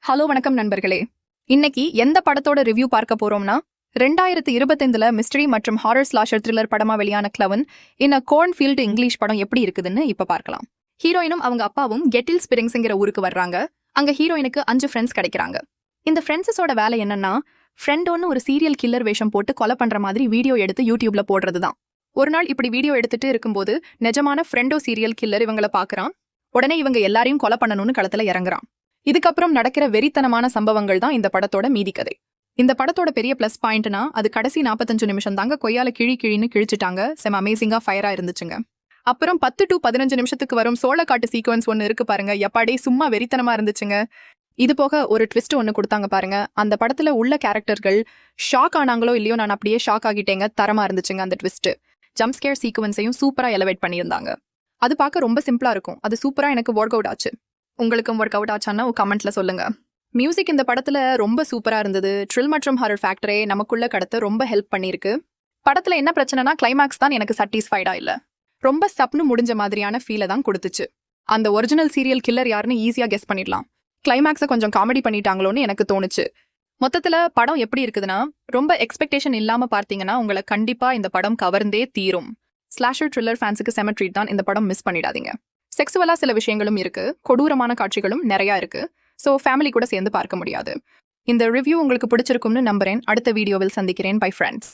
Hello வணக்கம் நண்பர்களே. இன்னைக்கு எந்த படத்தோட ரிவ்யூ பார்க்க போறோம்னா 2025 மிஸ்டரி மற்றும் ஹாரர் ஸ்லாஷர் த்ரில்லர் படமா வெளியான கிளவன் இன் அ கோர்ன்ஃபீல்டு இங்கிலீஷ் படம் எப்படி இருக்குதுன்னு இப்ப பார்க்கலாம். ஹீரோயினும் அவங்க அப்பாவும் கெட்டில் ஸ்பிரிங்ஸ்ங்கிற ஊருக்கு வர்றாங்க. அங்க ஹீரோயினுக்கு 5 ஃப்ரெண்ட்ஸ் கிடைக்கிறாங்க. இந்த ஃப்ரெண்ட்ஸோட வேலை என்னன்னா, ஃப்ரெண்டோன்னு ஒரு சீரியல் கில்லர் வேஷம் போட்டு கொலை பண்ற மாதிரி வீடியோ எடுத்து யூடியூப்ல போடுறதுதான். ஒரு நாள் இப்படி வீடியோ எடுத்துட்டு இருக்கும்போது நிஜமான ஃப்ரெண்டோ சீரியல் கில்லர் இவங்கள பாக்குறான். உடனே இவங்க எல்லாரையும் கொலை பண்ணணும்னு களத்துல இறங்குறான். இதுக்கப்புறம் நடக்கிற வெறித்தனமான சம்பவங்கள் தான் இந்த படத்தோட மீதி கதை. இந்த படத்தோட பெரிய பிளஸ் பாயிண்ட்னா அது கடைசி 45 நிமிஷம் தாங்க கொய்யால கிழின்னு கிழிச்சிட்டாங்க. செம அமேசிங்கா ஃபயரா இருந்துச்சுங்க. அப்புறம் 10 to 15 நிமிஷத்துக்கு வரும் சோளக்காட்டு சீக்வன்ஸ் ஒன்னு இருக்கு பாருங்க, எப்பாடே சும்மா வெறித்தனமா இருந்துச்சுங்க. இது போக ஒரு ட்விஸ்ட் ஒன்னு கொடுத்தாங்க பாருங்க. அந்த படத்துல உள்ள கேரக்டர்கள் ஷாக் ஆனாங்களோ இல்லையோ, நான் அப்படியே ஷாக் ஆகிட்டேங்க. தரமா இருந்துச்சுங்க அந்த ட்விஸ்ட். ஜம்ப் ஸ்கேர் சீக்வன்ஸையும் சூப்பரா எலவேட் பண்ணியிருந்தாங்க. அது பார்க்க ரொம்ப சிம்பிளா இருக்கும். அது சூப்பரா எனக்கு ஒர்க் அவுட் ஆச்சு. உங்களுக்கும் ஒர்க் அவுட் ஆச்சான்னா கமெண்ட்ல சொல்லுங்க. மியூசிக் இந்த படத்துல ரொம்ப சூப்பரா இருந்தது. த்ரில் மற்றும் ஹாரர் ஃபேக்டரே நமக்குள்ள கடத்த ரொம்ப ஹெல்ப் பண்ணிருக்கு. படத்துல என்ன பிரச்சனைனா, கிளைமேக்ஸ் தான் எனக்கு சாட்டிஸ்ஃபைடா இல்ல. ரொம்ப சப்னு முடிஞ்ச மாதிரியான ஃபீலை தான் கொடுத்துச்சு. அந்த ஒரிஜினல் சீரியல் கில்லர் யாருன்னு ஈஸியா கெஸ் பண்ணிடலாம். கிளைமேக்ஸை கொஞ்சம் காமெடி பண்ணிட்டாங்களோன்னு எனக்கு தோணுச்சு. மொத்தத்துல படம் எப்படி இருக்குதுன்னா, ரொம்ப எக்ஸ்பெக்டேஷன் இல்லாம பார்த்தீங்கன்னா உங்களை கண்டிப்பா இந்த படம் கவர்ந்தே தீரும். ஸ்லாஷர் த்ரில்லர் ஃபேன்ஸுக்கு செம ட்ரீட் தான். இந்த படம் மிஸ் பண்ணிடாதீங்க. செக்ஸுவலா சில விஷயங்களும் இருக்கு, கொடூரமான காட்சிகளும் நிறைய இருக்கு. ஸோ ஃபேமிலி கூட சேர்ந்து பார்க்க முடியாது. இந்த ரிவ்யூ உங்களுக்கு பிடிச்சிருக்கும்னு நம்புறேன். அடுத்த வீடியோவில் சந்திக்கிறேன். Bye friends.